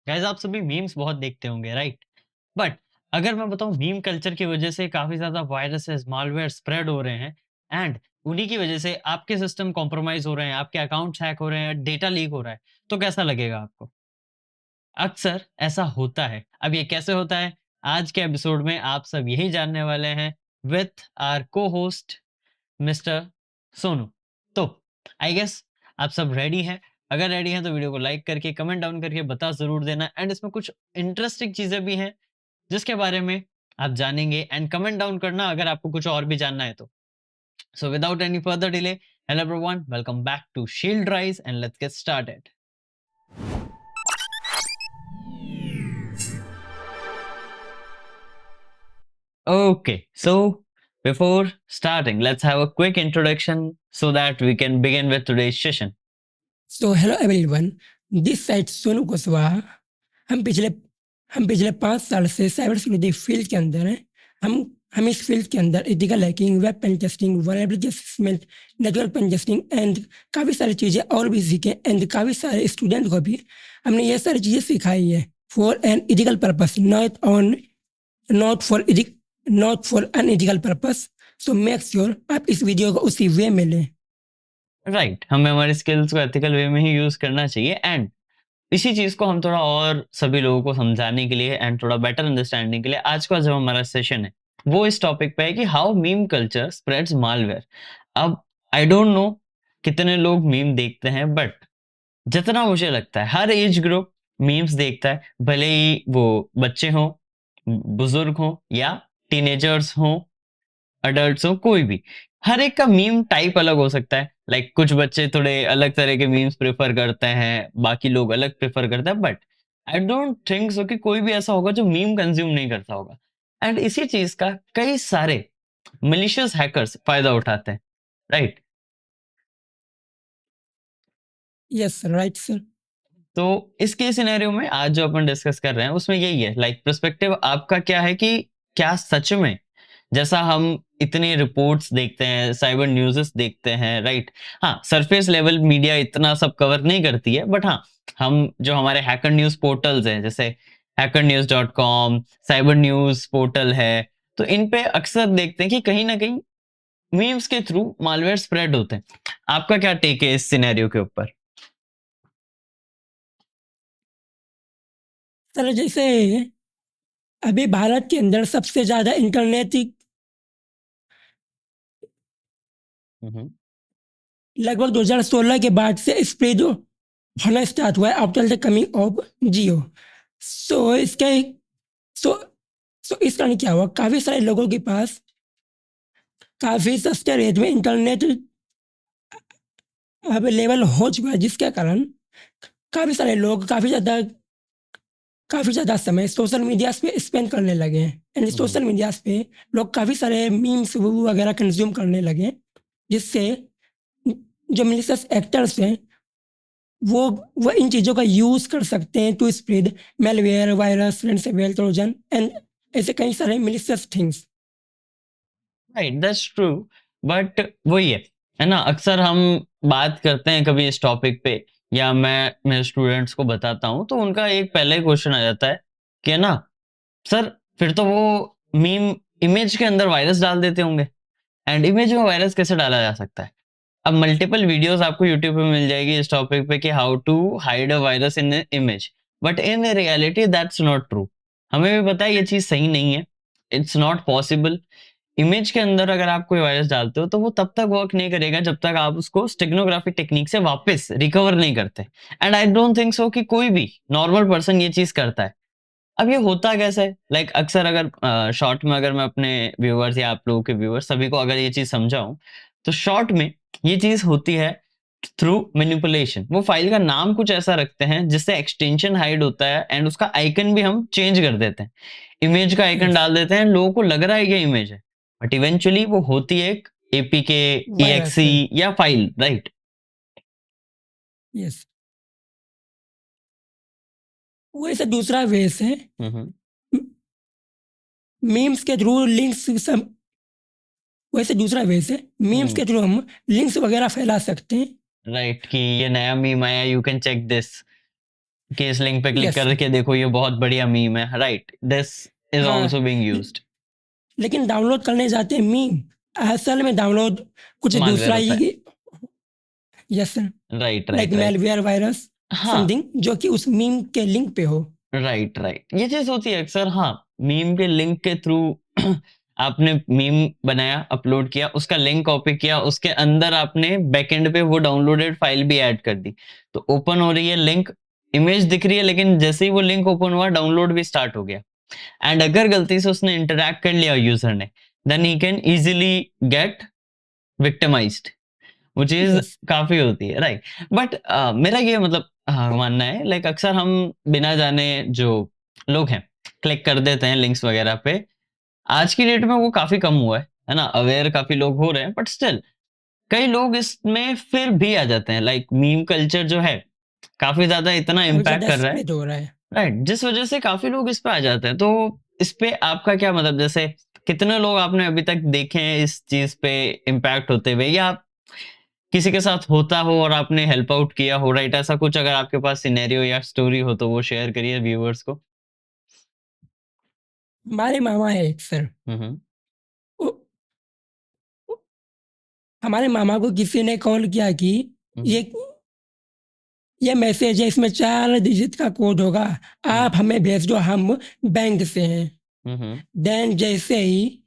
Guys आप सभी memes बहुत देखते होंगे राइट? बट अगर मैं बताऊं मीम कल्चर की वजह से काफी ज्यादा वायरसेस मालवेयर स्प्रेड हो रहे हैं एंड उन्हीं की वजह से आपके सिस्टम कॉम्प्रोमाइज हो रहे हैं, आपके अकाउंट्स हैक हो रहे हैं, डेटा लीक हो रहा है, तो कैसा लगेगा आपको? अक्सर ऐसा होता है। अब ये कैसे होता है? आज के एपिसोड में आप सब यही जानने वाले हैं विथ आवर को होस्ट मिस्टर सोनू। तो आई गेस आप सब रेडी हैं? अगर रेडी हैं तो वीडियो को लाइक करके कमेंट डाउन करके बता ज़रूर देना एंड इसमें कुछ इंटरेस्टिंग चीज़ें भी हैं जिसके बारे में आप जानेंगे एंड कमेंट डाउन करना अगर आपको कुछ और भी जानना है तो। So without any further delay, hello everyone, welcome back to Shield Rise and let's get started. Okay, so before starting, let's have a quick introduction so that we can begin with today's session. So hello everyone, this side Sonu Kushwaha. हम पिछले हम पिछले 5 साल से cyber security field के अंदर हैं। हम इस फील्ड के अंदर ethical hacking, web pen testing, vulnerability assessment, network pen testing and काफ़ी सारी चीज़ें और भी सीखे एंड काफ़ी सारे स्टूडेंट को भी हमने ये सारी चीज़ें सिखाई है for an ethical purpose, not for unethical purpose. So make sure आप इस वीडियो को उसी वे में लें। राइट, हमें हमारी स्किल्स को एथिकल वे में ही यूज करना चाहिए एंड इसी चीज को हम थोड़ा और सभी लोगों को समझाने के लिए एंड थोड़ा बेटर अंडरस्टैंडिंग के लिए आज का जो हमारा सेशन है वो इस टॉपिक पे है कि how meme culture spreads malware. अब आई डोंट नो कितने लोग मीम देखते हैं, बट जितना मुझे लगता है हर एज ग्रुप मीम्स देखता है, भले ही वो बच्चे हों, बुजुर्ग हों या टीनेजर्स हों, अडल्ट्स हो, कोई भी। हर एक का मीम टाइप अलग हो सकता है। लाइक कुछ बच्चे थोड़े अलग तरह के मीम्स प्रेफर करते हैं, बाकी लोग अलग प्रेफर करते हैं, but I don't think so कि कोई भी ऐसा होगा जो मीम कंज्यूम नहीं करता होगा। एंड इसी चीज का कई सारे मिलिशियस हैकर्स फायदा उठाते हैं, राइट? Yes right sir. तो इसके सिनेरियो में आज जो अपन डिस्कस कर रहे हैं उसमें यही है, लाइक पर्सपेक्टिव आपका क्या है कि क्या सच में जैसा हम इतनी रिपोर्ट्स देखते हैं, साइबर न्यूज़ेस देखते हैं, राइट? हाँ, सरफेस लेवल मीडिया इतना सब कवर नहीं करती है, बट हाँ, हम जो हमारे हैकर न्यूज़ पोर्टल्स हैं, जैसे hackernews.com, साइबर न्यूज़ पोर्टल है, तो इन पे अक्सर देखते हैं कि कहीं न कहीं मीम्स के थ्रू मालवेयर स्प्रेड होते हैं। आपका क्या टेक है इस सिनेरियो के ऊपर? सर जैसे अभी भारत के अंदर सबसे ज़्यादा इंटरनेट हुँ, हुँ। लगभग 2016 के बाद से स्प्रेड होना स्टार्ट हुआ है आफ्टर द कमिंग ऑफ जियो। सो इसके सो सो इस कारण क्या हुआ, काफ़ी सारे लोगों के पास काफ़ी सस्ते रेट में इंटरनेट अवेलेबल हो चुका है, जिसके कारण काफ़ी सारे लोग काफ़ी ज़्यादा समय सोशल मीडियाज़ पे स्पेंड करने लगे हैं and hmm, hmm. Social medias पे लोग काफ़ी सारे मीम्स वगैरह कंज्यूम करने लगे हैं, जिससे जो मिलिशियस एक्टर्स हैं वो वो इन चीज़ों का यूज़ कर सकते हैं to spread malware, virus, ransomware, trojan and ऐसे कई सारे malicious things. Right, that's true. But वही है ना? अक्सर हम बात करते हैं कभी इस टॉपिक पे या मैं मेरे स्टूडेंट्स को बताता हूँ तो उनका एक पहले ही क्वेश्चन आ जाता है कि है ना, सर फिर तो वो मीम इमेज के अंदर वायरस डाल देते होंगे एंड इमेज में वायरस कैसे डाला जा सकता है? अब मल्टीपल वीडियोस आपको यूट्यूब पे मिल जाएगी इस टॉपिक पे कि how to hide a virus in image, but in reality that's not true. हमें भी पता है ये चीज सही नहीं है, इट्स नॉट पॉसिबल। इमेज के अंदर अगर आप कोई वायरस डालते हो तो वो तब तक वर्क नहीं करेगा जब तक आप उसको स्टेगनोग्राफिक टेक्निक से वापस रिकवर नहीं करते। And I don't think so कि कोई भी नॉर्मल पर्सन ये चीज करता है। अब ये होता कैसे है? लाइक अक्सर अगर शॉर्ट में अगर मैं अपने व्यूअर्स या आप लोगों के व्यूअर्स सभी को अगर ये चीज समझाऊं, तो शॉर्ट में ये चीज होती है थ्रू मैनिपुलेशन। वो फाइल का नाम कुछ ऐसा रखते हैं जिससे एक्सटेंशन हाइड होता है एंड उसका आइकन भी हम चेंज कर देते हैं। इमेज का आइकन यस, डाल देते हैं, लोगों को लग रहा है ये इमेज है, बट इवेंचुअली वो होती है एक एपीके, वायरस है। ईएक्सी या फाइल, राइट? यस, वैसे दूसरा वेस है हम्म। मीम्स के थ्रू लिंक्स सब। वैसे दूसरा वेस है मीम्स हम्म। के थ्रू हम लिंक्स वगैरह फैला सकते हैं। राइट, कि ये नया मीम आया, यू कैन चेक दिस। कि इस लिंक पे क्लिक यस करके देखो ये बहुत बढ़िया मीम है, राइट? दिस इज हाँ आल्सो बीइंग यूज्ड। लेकिन डाउनलोड करने जाते हैं मीम, असल में डाउनलोड कुछ मालवेयर दूसरा होता है। ही। Yes sir, right, like right, right. Malware virus हाँ, समथिंग जो कि उस मीम के लिंक पे हो। Right, right. ये चीज़ होती है अक्सर, हाँ, मीम के लिंक के थ्रू आपने मीम बनाया, अपलोड किया, उसका लिंक कॉपी किया, उसके अंदर आपने बैकएंड पे वो डाउनलोडेड फाइल भी ऐड कर दी। तो ओपन हो रही है लिंक, इमेज दिख रही है, लेकिन जैसे ही वो लिंक ओपन हुआ, डाउनलोड भी स्टार्ट हो गया। एंड अगर गलती से उसने इंटरैक्ट कर लिया यूज़र ने, then he can easily get victimized. वो चीज़ यस काफ़ी होती है, राइट। बट मेरा ये मतलब मानना है, लाइक अक्सर हम बिना जाने जो लोग हैं, क्लिक कर देते हैं लिंक्स वगैरह पे। आज की डेट में वो काफ़ी कम हुआ है ना? अवेयर काफ़ी लोग हो रहे हैं, बट स्टिल कई लोग इसमें फिर भी आ जाते हैं। लाइक मीम कल्चर जो है, काफ़ी ज़्यादा इतना काफी इम्पैक्ट ज्यादा कर रहा है, स्प्रेड हो रहा है। राइट? जिस वजह से काफ़ी लोग इस पे आ जाते हैं। तो इस पे आपका क्या मतलब, जैसे कितने लोग आपने अभी तक देखे हैं इस चीज़ पे इम्पैक्ट होते हुए, या किसी के साथ होता हो और आपने हेल्प आउट किया हो, राइट? ऐसा कुछ अगर आपके पास सिनेरियो या स्टोरी हो तो वो शेयर करिए व्यूअर्स को। हमारे मामा है एक सर, हुँ, हुँ। वो- हमारे मामा को किसी ने कॉल किया कि हुँ, हुँ। ये ये मैसेज है, इसमें 4 डिजिट का कोड होगा, हुँ, आप हमें भेज दो, हम बैंक से हैं। हुँ, हुँ। देन जैसे ही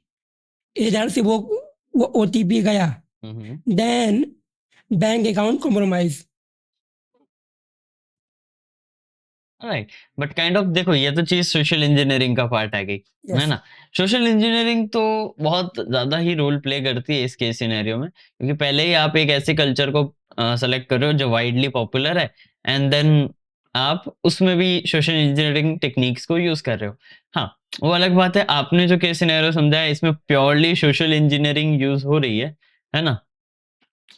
इधर से वो ओटीपी गया, हुँ, हुँ। Then bank account compromise. Right, but kind of देखो, ये तो चीज़ सोशल इंजीनियरिंग का पार्ट आ गई, है यस ना? सोशल इंजीनियरिंग तो बहुत ज़्यादा ही रोल प्ले करती है इस केस सिनेरियो में, क्योंकि पहले ही आप एक ऐसे कल्चर को सेलेक्ट कर रहे हो जो वाइडली पॉपुलर है, एंड देन आप उसमें भी सोशल इंजीनियरिंग टेक्निक्स को यूज़ कर रहे हो। हाँ, वो अलग बात है, आपने जो केस सिनेरियो समझा है इसमें प्योरली सोशल इंजीनियरिंग यूज़ हो रही है ना?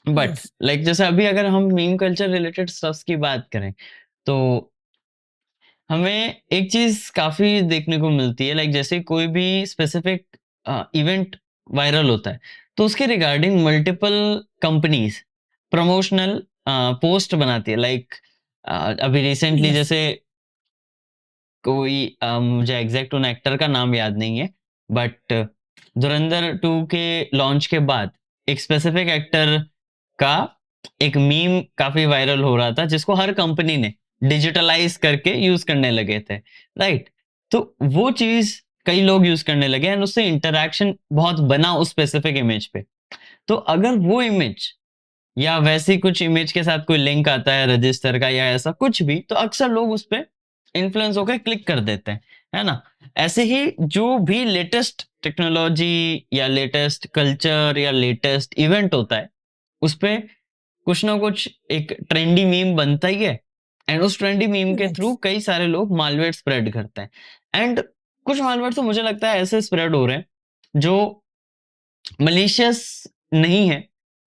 बट यस लाइक जैसे अभी अगर हम मीम कल्चर रिलेटेड स्टफ्स की बात करें, तो हमें एक चीज़ काफ़ी देखने को मिलती है, लाइक जैसे कोई भी स्पेसिफिक इवेंट वायरल होता है, तो उसके regarding multiple companies promotional post बनाती है। लाइक अभी रिसेंटली यस जैसे कोई मुझे एग्ज़ैक्ट उन एक्टर का नाम याद नहीं है, बट धुरंधर 2 के लॉन्च के बाद एक स्पेसिफिक एक्टर का एक मीम काफ़ी वायरल हो रहा था, जिसको हर कंपनी ने डिजिटलाइज़ करके यूज़ करने लगे थे, राइट? तो वो चीज़ कई लोग यूज़ करने लगे एंड उससे इंटरैक्शन बहुत बना उस स्पेसिफिक इमेज पे। तो अगर वो इमेज या वैसी कुछ इमेज के साथ कोई लिंक आता है रजिस्टर का या ऐसा कुछ भी, तो अक्सर लोग उस पे इन्फ्लुएंस होकर क्लिक कर देते हैं, है ना? ऐसे ही जो भी लेटेस्ट टेक्नोलॉजी या लेटेस्ट कल्चर या लेटेस्ट इवेंट होता है, उस पे कुछ ना कुछ एक ट्रेंडी मीम बनता ही है, एंड उस ट्रेंडी मीम के थ्रू यस कई सारे लोग मालवेयर स्प्रेड करते हैं। एंड कुछ मालवेयर तो मुझे लगता है ऐसे स्प्रेड हो रहे हैं जो मलिशियस नहीं है,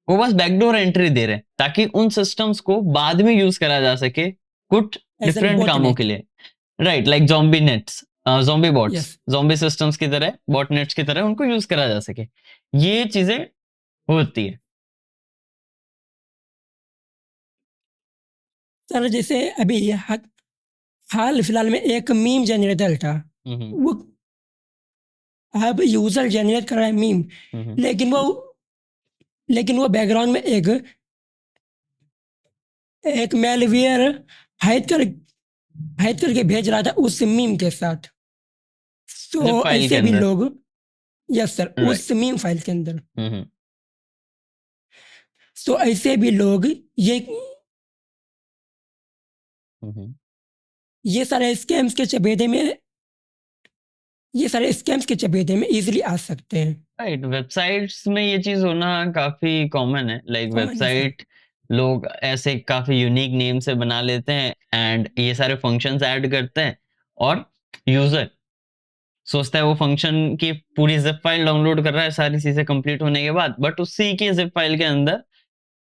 वो बस बैकडोर एंट्री दे रहे हैं ताकि उन सिस्टम्स को बाद में यूज करा जा सके कुछ एज एन डिफरेंट बोट कामों के नेट। लिए, right? Like zombie nets, zombie bots, yes zombie systems की तरह, बॉट नेट्स की तरह उनको यूज करा जा सके। ये चीजें होती है। सर जैसे अभी हाल फिलहाल में एक मीम जनरेटर था, हम्म, वो अब यूजर जनरेट कर रहा है मीम, हम्म, लेकिन वो लेकिन वो बैकग्राउंड में एक मेलवेयर हाइड कर हाइड करके भेज रहा था उस मीम के साथ। तो जिप फाइल के ऐसे भी अंदर, लोग, यस सर, राइट। उस मीम फाइल के अंदर, हम्म, तो ऐसे भी लोग ये हम्म। ये सारे स्कैम्स के चपेटे में ये सारे स्कैम्स के चपेटे में इजीली आ सकते हैं। राइट, वेबसाइट्स में ये चीज़ होना काफ़ी कॉमन है। लाइक कॉमन है सर। वेबसाइट लोग ऐसे काफ़ी यूनिक नेम से बना लेते हैं एंड ये सारे फंक्शंस ऐड करते हैं, और यूज़र सोचता है वो फंक्शन की पूरी ज़िप फ़ाइल डाउनलोड कर रहा है सारी चीज़ें कंप्लीट होने के बाद, बट उसी की ज़िप फ़ाइल के अंदर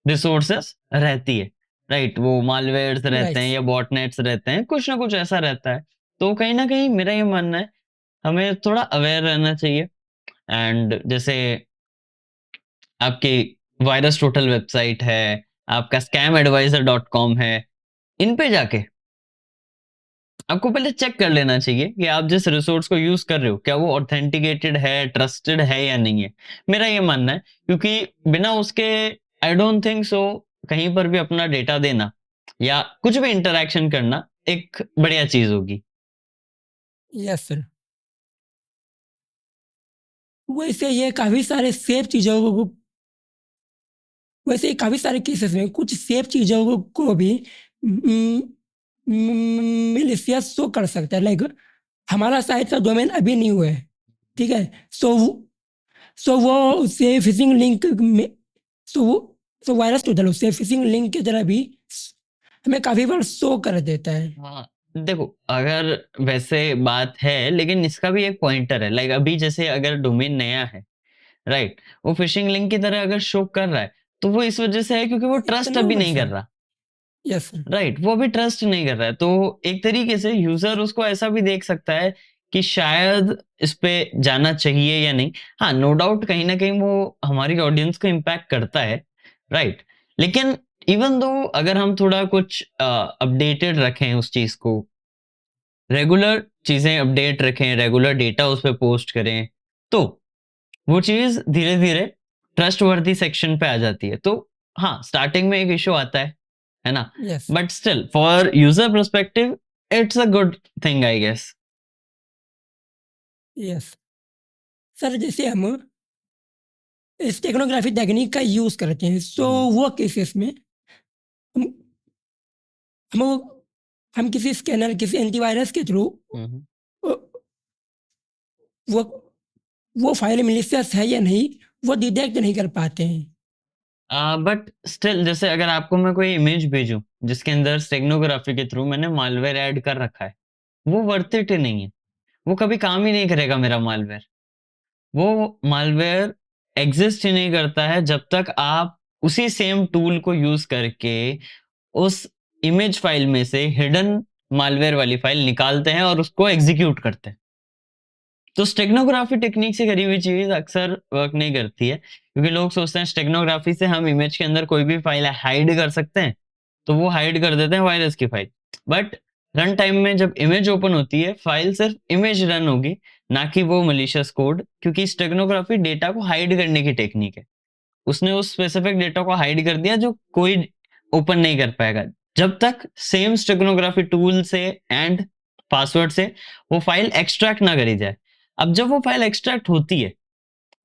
रिसोर्सेज़ रहती है, राइट? वो मालवेयर्स रहते राइट। हैं या बॉटनेट्स रहते हैं, कुछ ना कुछ ऐसा रहता है। तो कहीं न कहीं मेरा ये मानना है, हमें थोड़ा अवेयर रहना चाहिए। एंड जैसे आपकी वायरस टोटल वेबसाइट है, आपका स्कैम एडवाइज़र डॉट कॉम है, इन पे जाके आपको पहले चेक कर लेना चाहिए कि आप जिस रिसोर्स को यूज़ कर रहे हो, क्या वो ऑथेंटिकेटेड है, ट्रस्टेड है या नहीं है। मेरा ये मानना है, क्योंकि बिना उसके आई डोंट थिंक सो कहीं पर भी अपना डेटा देना या कुछ भी इंटरैक्शन करना एक बढ़िया चीज़ होगी। Yes sir. वैसे ये काफ़ी सारे सेफ चीज़ों को वैसे काफ़ी सारे केसेस में कुछ सेफ चीज़ों को भी मिलिशियस शो कर सकता है। लाइक हमारा साइट का डोमेन अभी नहीं हुआ है, ठीक है? सो वो उससे फिशिंग लिंक में सो वो सो वायरस टोटल उससे फिशिंग लिंक की तरह भी हमें काफ़ी बार शो कर देता है। हाँ, देखो अगर वैसे बात है लेकिन इसका भी एक पॉइंटर है। लाइक अभी जैसे अगर डोमेन नया है, राइट? वो फिशिंग लिंक की तरह अगर शो कर रहा है, तो वो इस वजह से है क्योंकि वो इट्स ट्रस्ट अभी नॉर्मल नहीं कर सर। रहा। Yes sir. राइट, वो अभी ट्रस्ट नहीं कर रहा है, तो एक तरीके से यूजर उसको ऐसा भी देख सकता है कि शायद इस पे जाना चाहिए या नहीं। हाँ, नो डाउट कहीं ना कहीं वो हमारी ऑडियंस को इम्पैक्ट करता है, राइट? लेकिन इवन दो अगर हम थोड़ा कुछ अपडेटेड रखें उस चीज को, रेगुलर चीजें अपडेट रखें, रेगुलर डेटा उस पे पोस्ट करें, तो वो चीज धीरे धीरे ट्रस्ट वर्दी सेक्शन पे आ जाती है। तो हाँ, स्टार्टिंग में एक इशू आता है ना? Yes. But still for user perspective it's a good thing I guess. Yes sir. जैसे हम स्टेगनोग्राफी टेक्निक का यूज़ करते हैं, सो वो केसेस में हम हम हम किसी स्कैनर किसी एंटीवायरस के थ्रू वो वो फाइल मिलिशियस है या नहीं वो डिटेक्ट नहीं कर पाते हैं। बट स्टिल जैसे अगर आपको मैं कोई इमेज भेजूं जिसके अंदर स्टेगनोग्राफी के थ्रू मैंने मालवेयर ऐड कर रखा है, वो वर्थ इट ही नहीं है। वो कभी काम ही नहीं करेगा मेरा मालवेयर। वो मालवेयर एग्जिस्ट ही नहीं करता है जब तक आप उसी सेम टूल को यूज करके उस इमेज फाइल में से हिडन मालवेयर वाली फाइल निकालते हैं और उसको एग्जीक्यूट करते हैं। तो स्टेगनोग्राफी टेक्निक से करी हुई चीज अक्सर वर्क नहीं करती है, क्योंकि लोग सोचते हैं स्टेगनोग्राफी से हम इमेज के अंदर कोई भी फाइल हाइड कर सकते हैं, तो वो हाइड कर देते हैं वायरस की फाइल। बट रन टाइम में जब इमेज ओपन होती है, फाइल सिर्फ इमेज रन होगी, ना कि वो मलिशियस कोड, क्योंकि स्टेगनोग्राफी डेटा को हाइड करने की टेक्निक है। उसने उस स्पेसिफिक डेटा को हाइड कर दिया जो कोई ओपन नहीं कर पाएगा, जब तक सेम स्टेगनोग्राफी टूल से एंड पासवर्ड से वो फाइल एक्सट्रैक्ट ना करी जाए। अब जब वो फाइल एक्सट्रैक्ट होती है,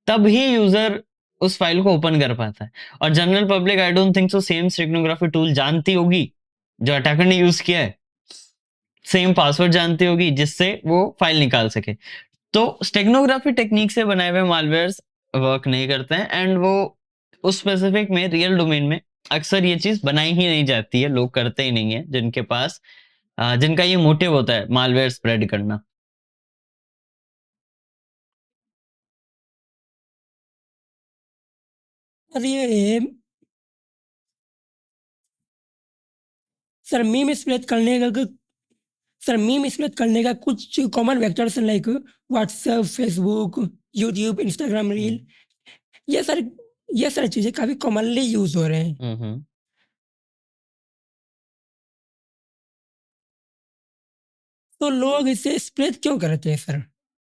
तब ही यूजर उस फाइल को ओपन कर पाता है। और general public I don't think so same steganography tool जानती होगी जो अटैकर ने यूज किया है, सेम पासवर्ड जानती होगी जिससे वो फाइल निकाल सके। तो स्टेगनोग्राफी टेक्निक से बनाए हुए मालवेयर्स वर्क नहीं करते हैं, एंड वो उस स्पेसिफिक में रियल डोमेन में अक्सर ये चीज बनाई ही नहीं जाती है, लोग करते ही नहीं है जिनके पास जिनका ये मोटिव होता है मालवेयर स्प्रेड करना। और ये सर मीम स्प्रेड करने का सर मीम स्प्रेड करने का कुछ common vectors like WhatsApp, Facebook, YouTube, Instagram reel, हम्म। ये सर ये सारी चीज़ें काफ़ी कॉमनली यूज़ हो रहे हैं। हम्म। तो लोग इसे स्प्रेड क्यों करते हैं सर?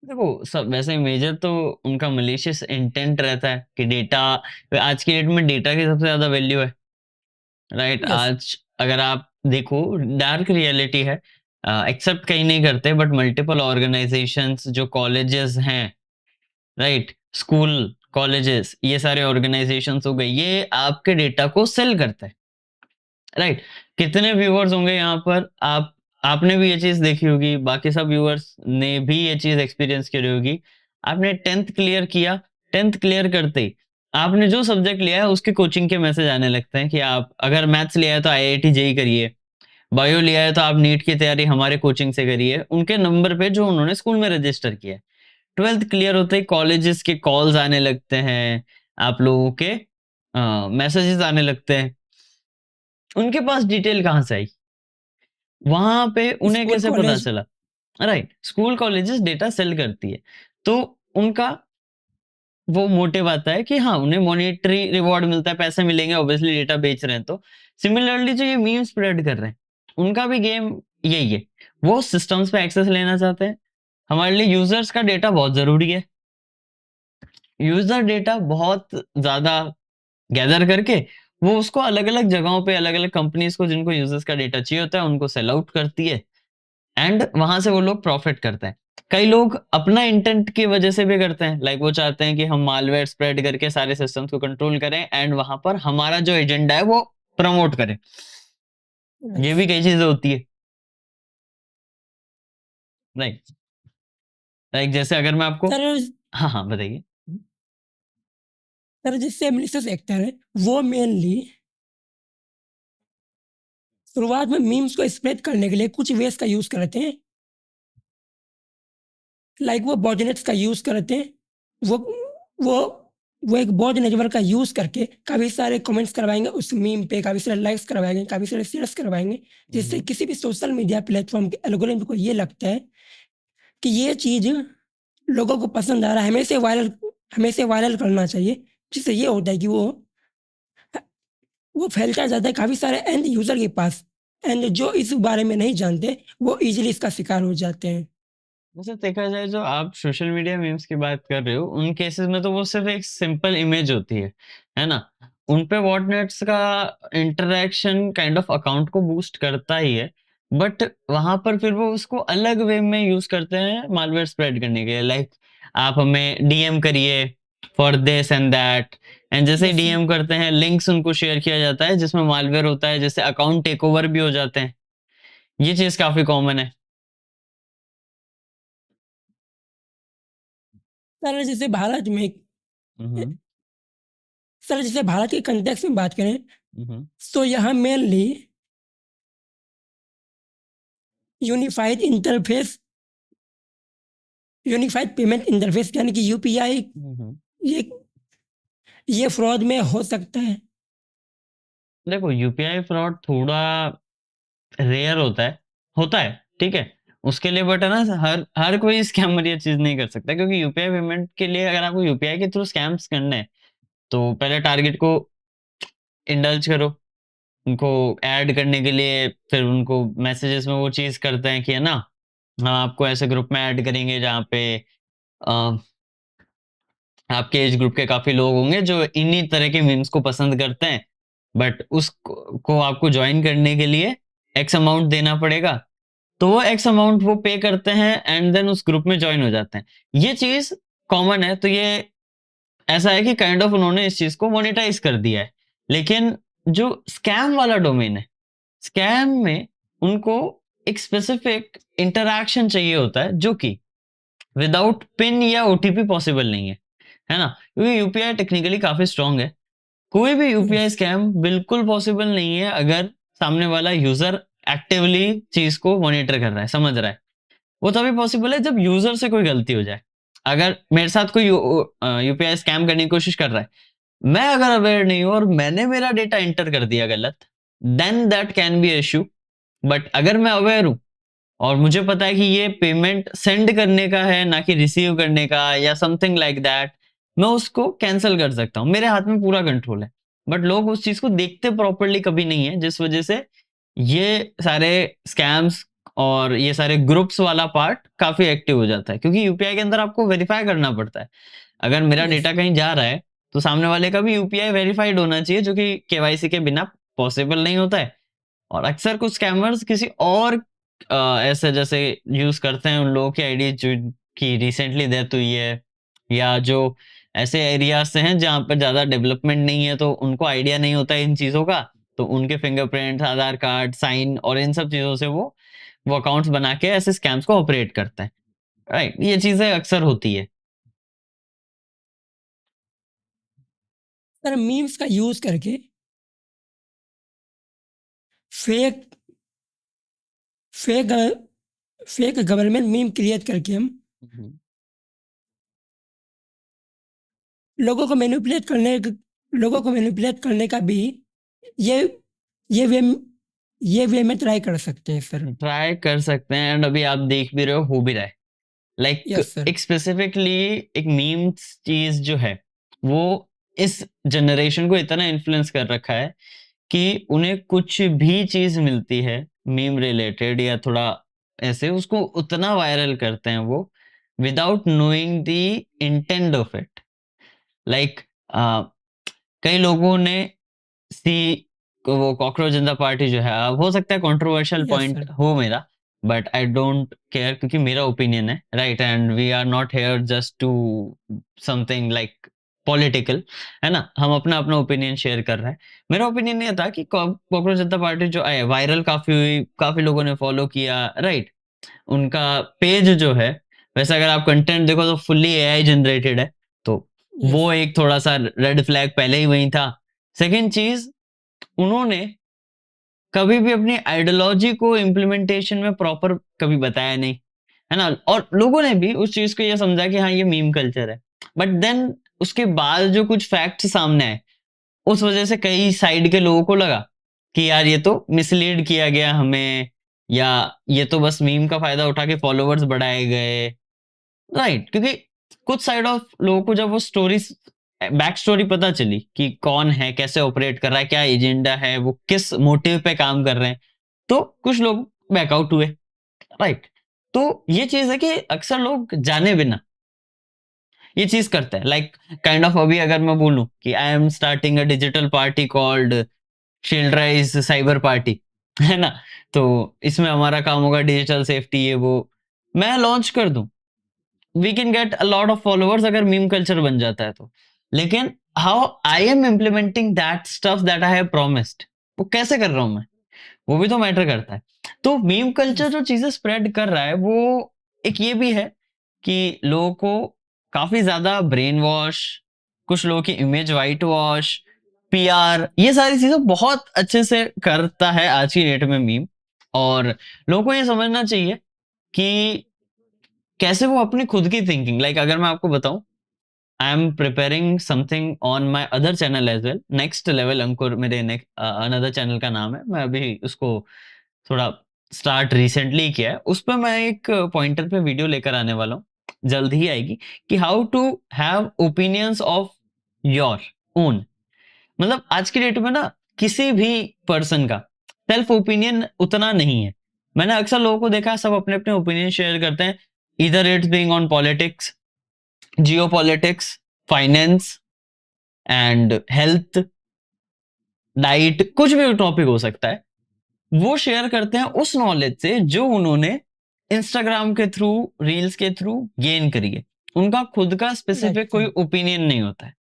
देखो सब वैसे मेजर तो उनका मलिशियस इंटेंट रहता है कि डेटा, आज की डेट में डेटा की सबसे ज्यादा वैल्यू है, राइट? यस। आज अगर आप देखो डार्क रियलिटी है, एक्सेप्ट कहीं नहीं करते बट मल्टीपल ऑर्गेनाइजेशंस जो कॉलेजेस हैं, राइट, स्कूल कॉलेजेस, ये सारे ऑर्गेनाइजेशंस हो गए, ये आपके डेटा को सेल करते हैं, राइट? कितने व्यूअर्स होंगे यहाँ पर, आपने भी ये चीज देखी होगी, बाकी सब व्यूअर्स ने भी ये चीज एक्सपीरियंस करी होगी। आपने 10th क्लियर किया, 10th क्लियर करते ही आपने जो सब्जेक्ट लिया है उसके कोचिंग के मैसेज आने लगते हैं कि आप अगर मैथ्स लिया है तो आईआईटी जेई करिए, बायो लिया है तो आप नीट की तैयारी हमारे कोचिंग से करिए, उनके नंबर पे जो उन्होंने स्कूल में रजिस्टर किया है। 12th क्लियर होते ही कॉलेजेस के कॉल्स आने लगते हैं, आप लोगों के मैसेजेस आने लगते हैं। उनके पास डिटेल कहाँ से आई? वहां पे उन्हें स्कूल, कैसे पता कॉलेज। चला? Right, school colleges data sell करती है, तो उनका वो मोटिव आता है कि हाँ उन्हें मॉनेटरी रिवॉर्ड मिलता है, पैसे मिलेंगे, ऑब्वियसली डेटा बेच रहे हैं तो। सिमिलरली जो ये मीम स्प्रेड कर रहे हैं, उनका भी गेम यही है, वो सिस्टम्स पे एक्सेस लेना चाहते हैं। हमारे लिए यूजर्स का डेटा बहुत जरूरी है। यूजर डेटा बहुत ज्यादा गैदर करके वो उसको अलग अलग जगहों पे, अलग अलग कंपनीज को जिनको यूजर्स का डेटा चाहिए होता है उनको सेल आउट करती है, एंड वहां से वो लोग प्रॉफिट करते हैं। कई लोग अपना इंटेंट की वजह से भी करते हैं, लाइक वो चाहते हैं कि हम मालवेयर स्प्रेड करके सारे सिस्टम्स को कंट्रोल करें एंड वहां पर हमारा जो एजेंडा है वो प्रमोट करें। ये यस भी कई चीजें होती है, राइट। लाइक जैसे अगर मैं आपको, सर। हाँ हाँ बताइए। सर जिससे मिलिशियस एक्टर है वो मेनली शुरुआत में मीम्स को स्प्रेड करने के लिए कुछ वेज का यूज करते हैं, लाइक वो बॉटनेट्स का यूज करते हैं। वो वो वो एक बॉट नेटवर्क का यूज करके काफी सारे कमेंट्स करवाएंगे उस मीम पे, काफी सारे लाइक्स करवाएंगे, काफी सारे शेयर्स करवाएंगे, जिससे हम्म, किसी भी सोशल मीडिया प्लेटफॉर्म के एल्गोरिथम को ये लगता है कि ये चीज लोगों को पसंद आ रहा है, हमें इसे वायरल करना चाहिए। जिससे ये होता है कि वो फैलता जाता है काफी सारे एंड यूजर के पास, एंड जो इस बारे में नहीं जानते वो इजीली इसका शिकार हो जाते हैं। वैसे देखा जाए जो आप सोशल मीडिया मीम्स की बात कर रहे हो उन केसेस में तो वो सिर्फ एक सिंपल इमेज होती है ना। उन पे बॉटनेट्स का इंटरेक्शन काइंड ऑफ अकाउंट को बूस्ट करता ही है, बट वहां पर फिर वो उसको अलग वे में यूज करते हैं मालवेयर स्प्रेड करने के लिए। लाइक आप हमें डीएम करिए for this and that, and जैसे ही यस सर। डीएम करते हैं लिंक्स उनको शेयर किया जाता है जिसमें मालवेयर होता है, जैसे अकाउंट टेक ओवर भी हो जाते हैं। ये चीज काफी कॉमन है। सर जैसे भारत में हम्म। सर जैसे भारत के कंटेक्स में बात करें हम्म। तो यहाँ mainly unified interface unified payment interface यानी कि यूपीआई, हम्म। ये ये फ्रॉड में हो सकता है। देखो यूपीआई फ्रॉड थोड़ा रेयर होता है, ठीक है। उसके लिए बट है ना, हर हर कोई स्कैमर ये चीज नहीं कर सकता, क्योंकि यूपीआई पेमेंट के लिए अगर आपको यूपीआई के थ्रू स्कैम्स करने हैं तो पहले टारगेट को इंडल्ज करो, उनको ऐड करने के लिए। फिर उनको मैसेजेस में वो चीज करते हैं कि है ना, हम आपको ऐसे ग्रुप में ऐड करेंगे जहाँ पे अ, आपके एज ग्रुप के काफी लोग होंगे जो इन्हीं तरह के मीम्स को पसंद करते हैं, बट उसको को आपको ज्वाइन करने के लिए एक्स अमाउंट देना पड़ेगा। तो वो एक्स अमाउंट वो पे करते हैं एंड देन उस ग्रुप में ज्वाइन हो जाते हैं। ये चीज कॉमन है, तो ये ऐसा है कि काइंड ऑफ उन्होंने इस चीज को मोनेटाइज कर दिया है। लेकिन जो स्कैम वाला डोमेन है, स्कैम में उनको एक स्पेसिफिक इंटरैक्शन चाहिए होता है जो कि विदाउट पिन या ओटीपी पॉसिबल नहीं है ना, क्योंकि यूपीआई टेक्निकली काफी स्ट्रांग है। कोई भी यूपीआई यस स्कैम बिल्कुल पॉसिबल नहीं है अगर सामने वाला यूजर एक्टिवली चीज को मॉनिटर कर रहा है, समझ रहा है। वो तभी पॉसिबल है जब यूजर से कोई गलती हो जाए। अगर मेरे साथ कोई यूपीआई स्कैम करने की कोशिश कर रहा है, मैं अगर अवेयर नहीं हूं और मैंने मेरा डेटा एंटर कर दिया गलत, then that can be issue. But अगर मैं अवेयर हूं और मुझे पता है कि ये पेमेंट सेंड करने का है ना कि रिसीव करने का या समथिंग लाइक दैट, मैं उसको कैंसिल कर सकता हूँ, मेरे हाथ में पूरा कंट्रोल है। बट लोग उस चीज को देखते प्रॉपरली कभी नहीं है, जिस वजह से ये सारे स्कैम्स और ये सारे ग्रुप्स वाला पार्ट काफी एक्टिव हो जाता है, क्योंकि यूपीआई के अंदर आपको वेरीफाई करना पड़ता है। अगर मेरा यस डेटा कहीं जा रहा है तो सामने वाले का भी यूपीआई वेरीफाइड होना चाहिए, जो कि केवाईसी के बिना पॉसिबल नहीं होता है। और अक्सर कुछ स्कैमर्स किसी और ऐसे जैसे यूज करते हैं उन लोगों की आईडी जो की रिसेंटली डेथ हुई है, या जो ऐसे एरियाज से हैं जहाँ पर ज्यादा डेवलपमेंट नहीं है तो उनको आइडिया नहीं होता है इन चीजों का, तो उनके फिंगरप्रिंट, आधार कार्ड, साइन और इन सब चीजों से वो अकाउंट्स बना के ऐसे स्कैम्स को ऑपरेट करते हैं, राइट। ये चीजें अक्सर होती है। सर मीम्स का यूज करके fake fake fake government meme create करके हम हम्म। लोगों को मैनिपुलेट करने लोगों को मैनिपुलेट करने का भी ये ये वे ये वे में ट्राई कर सकते हैं सर। ट्राई कर सकते हैं, एंड अभी आप देख भी रहे हो भी रहा है। Like yes sir. एक स्पेसिफिकली एक मीम्स चीज जो है वो इस जनरेशन को इतना इन्फ्लुएंस कर रखा है कि उन्हें कुछ भी चीज मिलती है मीम रिलेटेड या थोड़ा ऐसे उसको उतना वायरल करते हैं वो without knowing the intent of it. Like कई लोगों ने सी वो कॉकरोच जनता पार्टी जो है, हो सकता है कंट्रोवर्शियल यस पॉइंट सर। हो मेरा, बट आई डोंट केयर क्योंकि मेरा ओपिनियन है, right? And we are not here just to something like political, है ना? हम अपना अपना ओपिनियन शेयर कर रहे हैं। मेरा ओपिनियन ये था कि कॉकरोच जनता पार्टी जो है वायरल काफी हुई, काफी लोगों ने फॉलो किया, राइट? उनका पेज जो है, वैसे अगर आप कंटेंट देखो तो फुल्ली एआई जनरेटेड है, तो यस। वो एक थोड़ा सा रेड फ्लैग पहले ही वहीं था। सेकंड चीज, उन्होंने कभी भी अपनी आइडियोलॉजी को इम्प्लीमेंटेशन में प्रॉपर कभी बताया नहीं, है ना? और लोगों ने भी उस चीज को ये समझा कि हाँ ये मीम कल्चर है, बट देन उसके बाद जो कुछ फैक्ट सामने आए, उस वजह से कई साइड के लोगों को लगा कि यार ये तो मिसलीड किया गया हमें, या ये तो बस मीम का फायदा उठा के फॉलोवर्स बढ़ाए गए, राइट? क्योंकि कुछ साइड ऑफ लोगों को जब वो स्टोरी बैक स्टोरी पता चली कि कौन है, कैसे ऑपरेट कर रहा है, क्या एजेंडा है, वो किस मोटिव पे काम कर रहे हैं, तो कुछ लोग बैकआउट हुए, राइट? तो ये चीज है कि अक्सर लोग जाने बिना ये चीज करते हैं। लाइक काइंड ऑफ अभी अगर मैं बोलूं कि I am starting a digital party called Shieldrise cyber party, है ना? तो इसमें हमारा काम होगा डिजिटल सेफ्टी, ये वो मैं लॉन्च कर दूं, we can get a lot of followers अगर मीम कल्चर बन जाता है तो। लेकिन how I am implementing that stuff that I have promised, वो कैसे कर रहा हूं मैं, वो भी तो मैटर करता है। तो मीम कल्चर यस। जो चीजें स्प्रेड कर रहा है वो एक ये भी है कि लोगों को काफी ज्यादा ब्रेन वॉश, कुछ लोगों की इमेज वाइट वॉश, पीआर, ये सारी चीजें बहुत अच्छे से करता है आज की डेट में मीम। और लोगों को ये समझना चाहिए कि कैसे वो अपनी खुद की थिंकिंग, लाइक अगर मैं आपको बताऊं, I am preparing something on my other channel as well, next level Ankur मेरे अनदर चैनल का नाम है, मैं अभी उसको थोड़ा स्टार्ट रिसेंटली किया है, उस पर मैं एक पॉइंटर पे वीडियो लेकर आने वाला हूँ, जल्द ही आएगी, कि how to have opinions of your own. मतलब आज की डेट में ना किसी भी पर्सन का सेल्फ ओपिनियन उतना नहीं है। मैंने अक्सर लोगों को देखा है, सब अपने अपने ओपिनियन शेयर करते हैं, इधर it's being on politics, Jio politics, finance and health, diet, कुछ भी टॉपिक हो सकता है, वो शेयर करते हैं उस नॉलेज से जो उन्होंने इंस्टाग्राम के थ्रू, रील्स के थ्रू गेन करी है। उनका खुद का राइट स्पेसिफिक कोई सर। ओपिनियन नहीं होता है।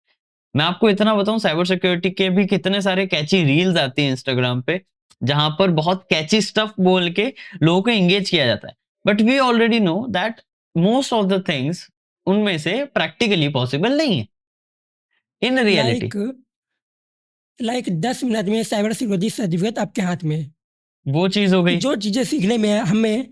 मैं आपको इतना बताऊं, साइबर सिक्योरिटी के भी कितने सारे कैची रील्स आती हैं इंस्टाग्राम पे, जहां पर बहुत कैची स्टफ बोल के लोगों को एंगेज किया जाता है, but we already know that most of the things उनमें से प्रैक्टिकली पॉसिबल नहीं है in reality. Like like 10 minute में साइबर सिक्योरिटी सर्टिफिकेट आपके हाथ में है। वो चीज हो गई। जो चीज़ें सीखने में हमें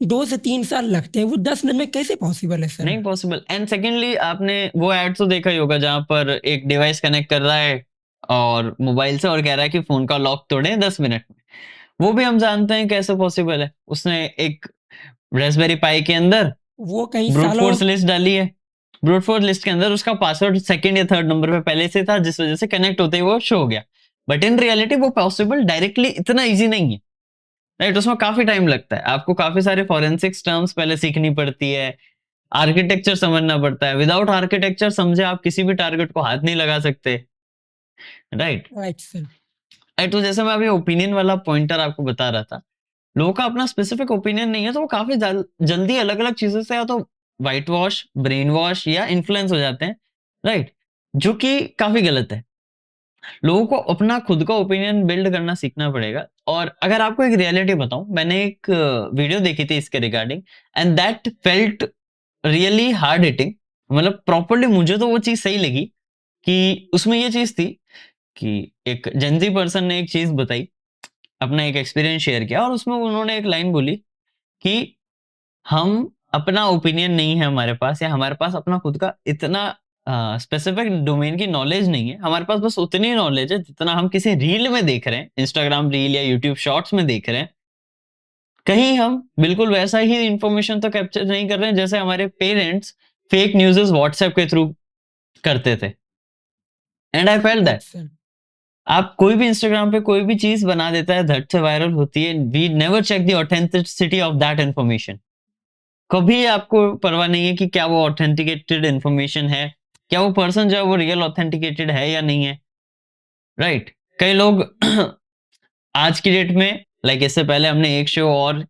2 से 3 साल लगते हैं, वो 10 मिनट में कैसे पॉसिबल है सर? नहीं पॉसिबल। एंड सेकेंडली आपने वो एड तो देखा ही होगा जहां पर एक डिवाइस कनेक्ट कर रहा है और मोबाइल से, और कह रहा है कि फोन का लॉक तोड़े 10 मिनट में। वो भी हम जानते हैं कैसे पॉसिबल है। उसने एक रेस्पबेरी पाई के अंदर वो कहीं ब्रूट सालों। फोर्स लिस्ट डाली है, ब्रूट फोर्स लिस्ट के अंदर उसका पासवर्ड सेकंड या थर्ड नंबर पे पहले से था, जिस वजह से कनेक्ट होते ही वो शो हो गया। बट इन रियलिटी वो पॉसिबल डायरेक्टली इतना इजी नहीं है, राइट? उसमें काफी टाइम लगता है, आपको काफी सारे फॉरेंसिक्स टर्म्स पहले सीखनी पड़ती है, आर्किटेक्चर समझना पड़ता है। विदाउट आर्किटेक्चर समझे आप किसी भी टारगेट को हाथ नहीं लगा सकते, राइट? Right sir. राइट, तो जैसे मैं अभी ओपिनियन वाला पॉइंटर आपको बता रहा था, लोगों का अपना स्पेसिफिक ओपिनियन नहीं है, तो वो काफी जल्दी अलग अलग चीजों से या तो व्हाइट वॉश, ब्रेन वॉश या इन्फ्लुएंस हो जाते हैं, राइट? जो कि काफी गलत है। लोगों को अपना खुद का ओपिनियन बिल्ड करना सीखना पड़ेगा। और अगर आपको एक रियलिटी बताऊं, मैंने एक वीडियो देखी थी इसके regarding, and that felt really hard hitting. मतलब प्रॉपरली मुझे तो वो चीज सही लगी कि उसमें ये चीज थी कि एक जेंजी पर्सन ने एक चीज बताई, अपना एक एक्सपीरियंस शेयर किया, और उसमें उन्होंने एक लाइन बोली कि हम अपना ओपिनियन नहीं है हमारे पास, या हमारे पास अपना खुद का इतना स्पेसिफिक डोमेन की नॉलेज नहीं है, हमारे पास बस उतनी नॉलेज है जितना हम किसी रील में देख रहे हैं, इंस्टाग्राम रील या यूट्यूब शॉर्ट्स में देख रहे हैं। कहीं हम बिल्कुल वैसा ही इंफॉर्मेशन तो कैप्चर नहीं कर रहे हैं जैसे हमारे पेरेंट्स फेक न्यूज़ेस व्हाट्सएप के थ्रू करते थे। And I felt right that, sir. आप कोई भी इंस्टाग्राम पे कोई भी चीज़ बना देता है, झट से वायरल होती है। We never check the authenticity of that information. कभी आपको परवाह नहीं है कि क्या वो ऑथेंटिकेटेड इन्फॉर्मेशन है, क्या वो पर्सन जो है वो रियल ऑथेंटिकेटेड है या नहीं है, राइट? कई लोग आज की डेट में लाइक इससे पहले हमने एक शो और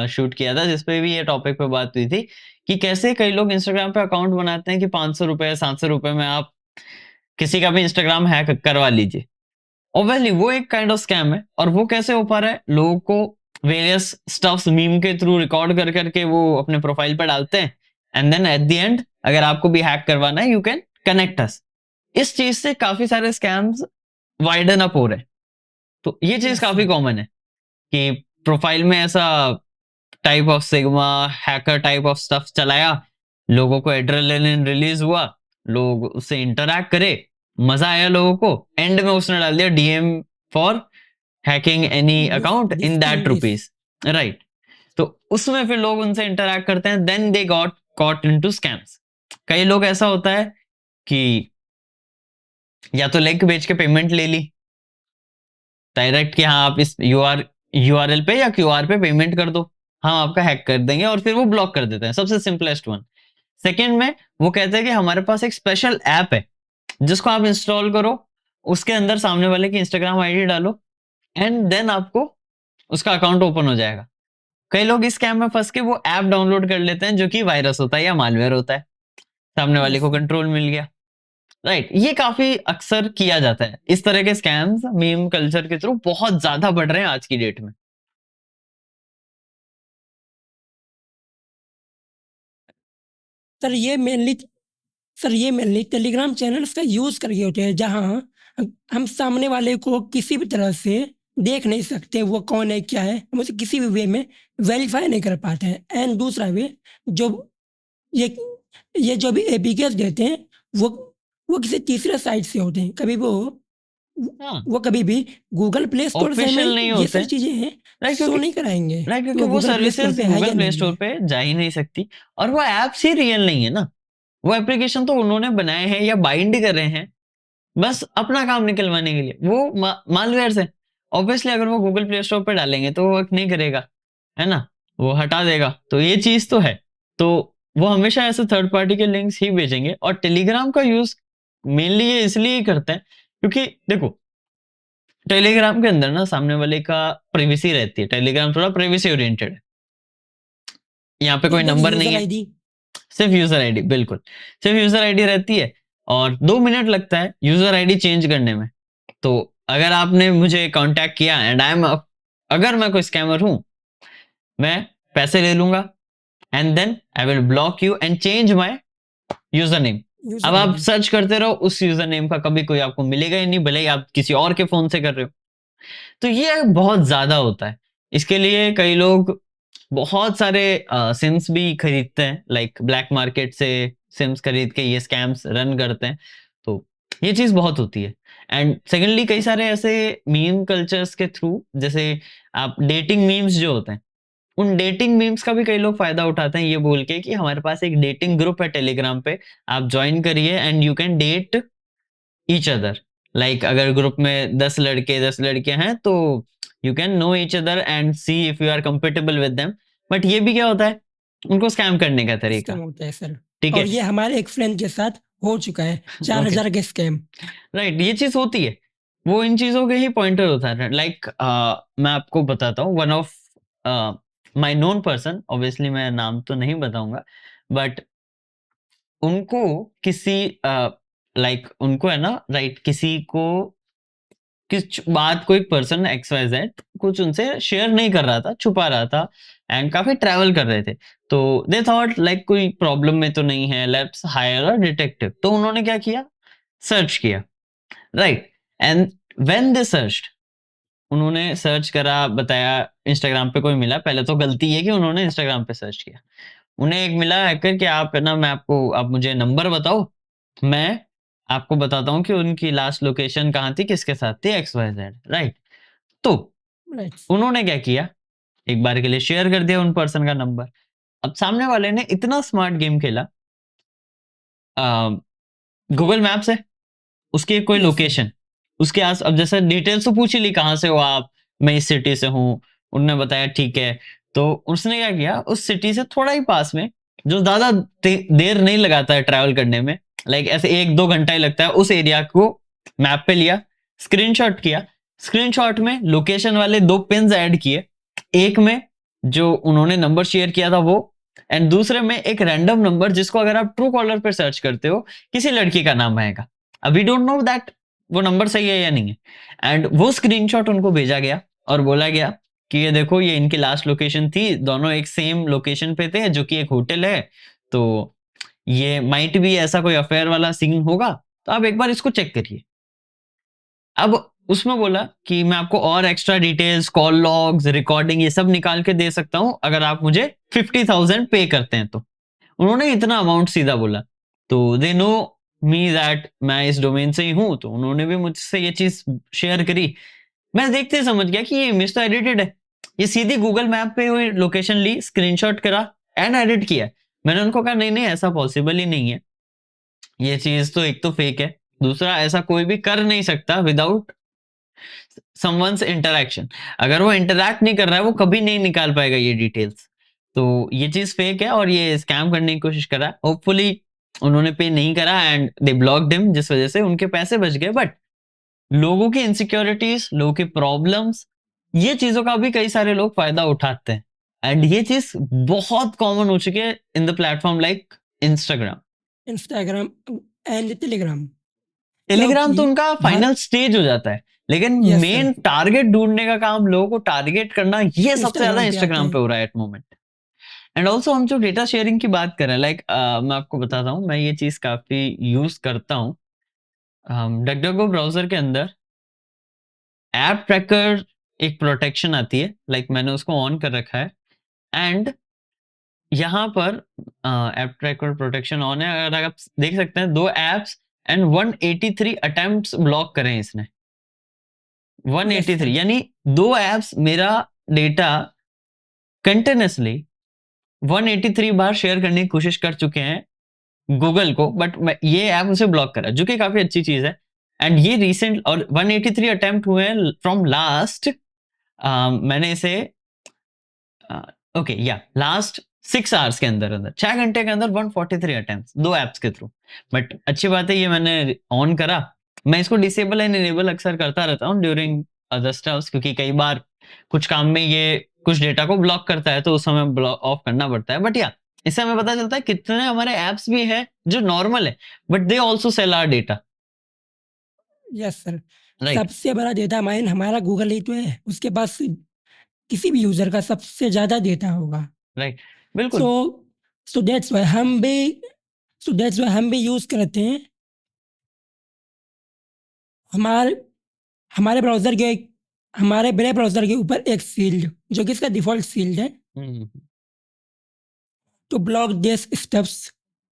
शूट किया था जिसपे भी ये टॉपिक पे बात हुई थी कि कैसे कई लोग इंस्टाग्राम पे अकाउंट बनाते हैं कि 500 रुपए 700 रुपए में आप किसी का भी इंस्टाग्राम हैक करवा लीजिए। ऑब्वियसली वो एक काइंड ऑफ स्कैम है। और वो कैसे हो पा रहा है? लोगों को वेरियस स्टफ्स मीम के थ्रू रिकॉर्ड कर करके वो अपने प्रोफाइल पर डालते हैं, and then at the end अगर आपको भी हैक करवाना है, यू कैन कनेक्ट अस। इस चीज से काफी सारे स्कैम्स वाइडन अप हो रहे हैं। तो ये चीज यस काफी सर। कॉमन है कि प्रोफाइल में ऐसा type of sigma hacker type of stuff चलाया, लोगों को एड्रेनलिन रिलीज हुआ, लोग उससे इंटरैक्ट करे, मजा आया लोगों को, एंड में उसने डाल दिया DM for hacking any this account this in that thing is rupees, right? तो उसमें फिर लोग उनसे इंटरैक्ट करते हैं, then they got caught into scams. कई लोग ऐसा होता है कि या तो लिंक बेच के पेमेंट ले ली डायरेक्ट कि हाँ आप इस यूआरएल पे या क्यूआर पे पेमेंट कर दो, हम आपका हैक कर देंगे, और फिर वो ब्लॉक कर देते हैं। सबसे सिंपलेस्ट वन। सेकेंड में वो कहते हैं कि हमारे पास एक स्पेशल ऐप है जिसको आप इंस्टॉल करो, उसके अंदर सामने वाले की इंस्टाग्राम आईडी डालो, एंड देन आपको उसका अकाउंट ओपन हो जाएगा। कई लोग इस स्कैम में फंस के वो ऐप डाउनलोड कर लेते हैं जो कि वायरस होता है या मालवेयर होता है, सामने वाले यस को सर। कंट्रोल मिल गया, राइट? ये काफी अक्सर किया जाता है। इस तरह के स्कैम्स मीम कल्चर के थ्रू बहुत ज्यादा बढ़ रहे हैं आज की डेट में। सर ये मेनली सर ये मेनली टेलीग्राम चैनल्स का यूज़ करके होते हैं, जहाँ हम सामने वाले को किसी भी तरह से देख नहीं सकते वो कौन है क्या है, हम उसे किसी भी वे में वेरीफाई नहीं कर पाते हैं। एंड दूसरा वे, जो ये ये जो भी एपीकेस देते हैं, वो वो किसी तीसरे साइट से होते हैं। कभी हाँ, वो कभी भी गूगल प्ले स्टोर से हमें ऑफिशियल नहीं ये होते, सारी चीज़ें हैं राइट? शो क्योंकि नहीं कराएंगे राइट, कि क्योंकि वो वो गूगल प्ले स्टोर सर्विसेज पे है या गूगल प्ले नहीं स्टोर है। पे जा ही नहीं सकती, और वो एप्स ही रियल नहीं है ना। वो एप्लीकेशन तो उन्होंने बनाए हैं या बाइंड कर रहे हैं बस अपना काम निकलवाने के लिए, वो मालवेयर से। ऑब्वियसली अगर वो गूगल प्ले स्टोर पे डालेंगे तो वो वर्क नहीं करेगा, है ना? वो हटा देगा। तो ये चीज तो है। तो वो हमेशा ऐसे थर्ड पार्टी के लिंक्स ही भेजेंगे, और टेलीग्राम का यूज मेनली ये इसलिए ही करते हैं क्योंकि देखो, टेलीग्राम के अंदर ना सामने वाले का प्राइवेसी रहती है। टेलीग्राम थोड़ा प्राइवेसी ओरिएंटेड है। यहाँ पे कोई सिर्फ बस नंबर नहीं यूज़र है, आईडी। सिर्फ यूजर आईडी, बिल्कुल सिर्फ यूजर आईडी रहती है, और 2 मिनट लगता है यूजर आईडी चेंज करने में। तो अगर आपने मुझे कांटेक्ट किया एंड आई एम, अगर मैं कोई स्कैमर हूं, मैं पैसे ले लूंगा, and then I will block you and change my user name. अब यूज़र आप आईडी। सर्च करते रहो उस यूजर नेम का, कभी कोई आपको मिलेगा ही नहीं, भले ही आप किसी और के फोन से कर रहे हो। तो ये बहुत ज्यादा होता है। इसके लिए कई लोग बहुत सारे सिम्स भी खरीदते हैं, लाइक ब्लैक मार्केट से सिम्स खरीद के ये स्कैम्स रन करते हैं। तो ये चीज बहुत होती है। एंड सेकेंडली कई सारे ऐसे मीम कल्चर्स के थ्रू, जैसे आप डेटिंग मीम्स जो होते हैं, उन डेटिंग मीम्स का भी कई लोग फायदा उठाते हैं ये बोल के कि हमारे पास एक डेटिंग ग्रुप है टेलीग्राम पे, आप ज्वाइन करिए and you can date each other. Like अगर ग्रुप में 10 लड़के 10 लड़कियां हैं तो you can know each other and see if you are compatible with them. But ये भी क्या होता है, उनको स्कैम करने का स्कैम तरीका। होता है सर। ठीक और है, ये हमारे एक फ्रेंड के साथ हो चुका है, ओके, 4000 के स्कैम। राइट, ये चीज होती है। वो इन चीजों के ही पॉइंटर होता है। लाइक मैं आपको बताता हूँ, one of my known person, obviously मैं नाम तो नहीं बताऊंगा, बट उनको किसी लाइक उनको है ना, राइट, किसी को कुछ बात को एक पर्सन एक्स वाई जेड कुछ उनसे शेयर नहीं कर रहा था, छुपा रहा था, एंड काफी ट्रैवल कर रहे थे। तो दे थॉट लाइक कोई प्रॉब्लम में तो नहीं है, लेट्स हायर अ डिटेक्टिव। तो उन्होंने क्या किया, सर्च किया, right? And when they searched, उन्होंने सर्च करा, बताया इंस्टाग्राम पे कोई मिला। पहले तो गलती है कि उन्होंने इंस्टाग्राम पे सर्च किया। उन्हें एक मिला हैकर कि आप है ना, मैं आपको, आप मुझे नंबर बताओ, मैं आपको बताता हूँ कि उनकी लास्ट लोकेशन कहाँ थी, किसके साथ थी, एक्स वाई जेड, राइट? तो राइट। उन्होंने क्या किया, एक बार के लिए शेयर कर दिया उन पर्सन का नंबर। अब सामने वाले ने इतना स्मार्ट गेम खेला, गूगल मैप से उसकी कोई यस सर। लोकेशन उसके आस अब जैसे डिटेल्स तो पूछ ही ली, कहाँ से हो आप? मैं इस सिटी से हूँ। उन्होंने बताया ठीक है। तो उसने क्या किया, उस सिटी से थोड़ा ही पास में, जो ज़्यादा देर नहीं लगाता है ट्रैवल करने में, लाइक ऐसे 1-2 घंटा ही लगता है, उस एरिया को मैप पे लिया, स्क्रीनशॉट किया। स्क्रीनशॉट में लोकेशन वाले 2 पिन्स ऐड किए। एक में जो उन्होंने नंबर शेयर किया था वो, एंड दूसरे में एक रैंडम नंबर जिसको अगर आप ट्रू कॉलर पे सर्च करते हो, किसी लड़की का नाम आएगा। अब वी डोंट नो दैट वो नंबर सही है या नहीं है। एंड वो स्क्रीनशॉट उनको भेजा गया और बोला गया कि ये देखो, ये इनकी लास्ट लोकेशन थी, दोनों एक सेम लोकेशन पे थे, जो कि एक होटल है। तो ये माइट भी ऐसा कोई अफेयर वाला सीन होगा, तो आप एक बार इसको चेक करिए। अब उसमें बोला कि मैं आपको और extra details, call logs, recording ये सब निकाल के दे सकता हूँ, अगर आप मुझे 50,000 पे करते हैं तो। उन्होंने इतना अमाउंट सीधा बोला। तो दे नो मी दैट मैं इस डोमेन से ही हूँ, तो उन्होंने भी मुझसे ये चीज़ शेयर करी। मैं देखते ही समझ गया कि ये इमेज तो एडिटेड है। ये सीधी गूगल मैप पे हुई लोकेशन ली, स्क्रीनशॉट करा एंड एडिट किया। मैंने उनको कहा नहीं, नहीं ऐसा पॉसिबल ही नहीं है। ये चीज़ तो एक तो फेक है, दूसरा ऐसा कोई भी कर नहीं सकता विदाउट समवन्स इंटरैक्शन। अगर वो इंटरैक्ट नहीं कर रहा है, वो कभी नहीं निकाल पाएगा ये डिटेल्स। तो ये चीज़ फेक है और ये स्कैम करने की कोशिश कर रहा है। होपफुली उन्होंने पे नहीं करा एंड दे ब्लॉक्ड हिम, जिस वजह से उनके पैसे बच गए। बट लोगों की इनसिक्योरिटीज़, लोगों की प्रॉब्लम्स, ये चीज़ों का भी कई सारे लोग फ़ायदा उठाते हैं। एंड ये चीज़ बहुत कॉमन हो चुकी है in the platform like Instagram. Instagram and Telegram, Telegram क्योंकि तो उनका भा फाइनल स्टेज हो जाता है, लेकिन यस सर, मेन टारगेट ढूँढने का काम, लोगों को टारगेट करना, ये सबसे ज़्यादा इंस्टाग्राम पे आता इंस्टाग्राम है। पे हो रहा है एट मोमेंट। एंड ऑल्सो हम जो डेटा शेयरिंग की बात कर रहे हैं, लाइक मैं आपको बताता हूँ, मैं ये चीज़ काफ़ी यूज़ करता हूँ। डकडको ब्राउज़र के अंदर ऐप ट्रैकर एक प्रोटेक्शन आती है, लाइक मैंने उसको ऑन कर रखा है। एंड यहाँ पर ऐप ट्रैकर प्रोटेक्शन ऑन है, अगर आप देख सकते हैं 2 ऐप्स एंड 183 अटेम्प्ट्स ब्लॉक करे हैं इसने। यस 183 सर, यानी 2 ऐप्स मेरा डेटा कंटिन्यूअसली 183 बार शेयर करने की कोशिश कर चुके हैं गूगल को, बट ये ऐप उसे ब्लॉक करा, जो कि काफ़ी अच्छी चीज़ है। एंड ये रीसेंट और 183 अटेम्प्ट हुए हैं फ्रॉम लास्ट, मैंने इसे अ, ओके या लास्ट 6 आवर्स के अंदर-अंदर, 6 घंटे के अंदर 143 अटेम्प्ट्स 2 ऐप्स के थ्रू। बट अच्छी बात है, ये मैंने ऑन करा। मैं इसको डिसेबल एंड इनेबल अक्सर करता रहता हूँ ड्यूरिंग अदर स्टफ्स, क्योंकि कई बार कुछ काम में ये कुछ डेटा को ब्लॉक करता है, तो उस समय ब्लॉक ऑफ करना पड़ता है। बट या इससे हमें पता चलता है कितने हमारे ऐप्स भी हैं जो नॉर्मल है, but they also sell our data, yes sir. Right? सबसे बड़ा डेटा माइन हमारा गूगल ही तो है, उसके पास किसी भी यूज़र का सबसे ज़्यादा डेटा होगा। राइट, सो बिल्कुल। सो दैट्स व्हाई हम भी यूज़ करते हैं। हमारे हमारे ब्राउज़र के हमारे ब्रेव ब्राउज़र के ऊपर एक शील्ड, जो कि इसका डिफ़ॉल्ट शील्ड है, हुँ। To block this steps.